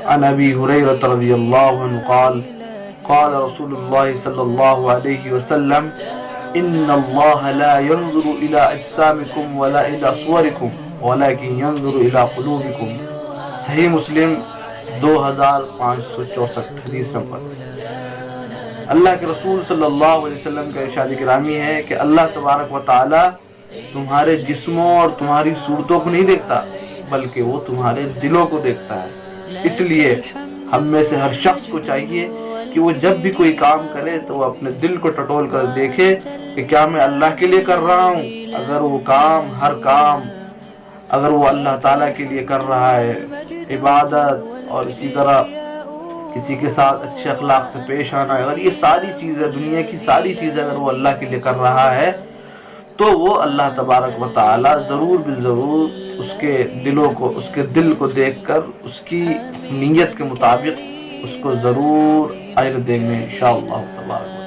عن ابی ہریرہ رضی اللہ عنہ قال قال رسول اللہ صلی اللہ علیہ وسلم ان اللہ لا ينظر الى اجسامکم ولا الى صورکم ولكن ينظر الى قلوبکم. صحیح مسلم 2564 حدیث نمبر. اللہ کے رسول صلی اللہ علیہ وسلم کا ارشاد گرامی ہے کہ اللہ تبارک و تعالی تمہارے جسموں اور تمہاری صورتوں کو نہیں دیکھتا بلکہ وہ تمہارے دلوں کو دیکھتا ہے. اس لیے ہم میں سے ہر شخص کو چاہیے کہ وہ جب بھی کوئی کام کرے تو وہ اپنے دل کو ٹٹول کر دیکھے کہ کیا میں اللہ کے لیے کر رہا ہوں. اگر وہ کام ہر کام اگر وہ اللہ تعالیٰ کے لیے کر رہا ہے عبادت اور اسی طرح کسی کے ساتھ اچھے اخلاق سے پیش آنا، اگر یہ ساری چیزیں دنیا کی ساری چیزیں اگر وہ اللہ کے لیے کر رہا ہے تو وہ اللہ تبارک و تعالی ضرور بالضرور اس کے دل کو دیکھ کر اس کی نیت کے مطابق اس کو ضرور اجر دیں گے انشاءاللہ تبارک و تعالی.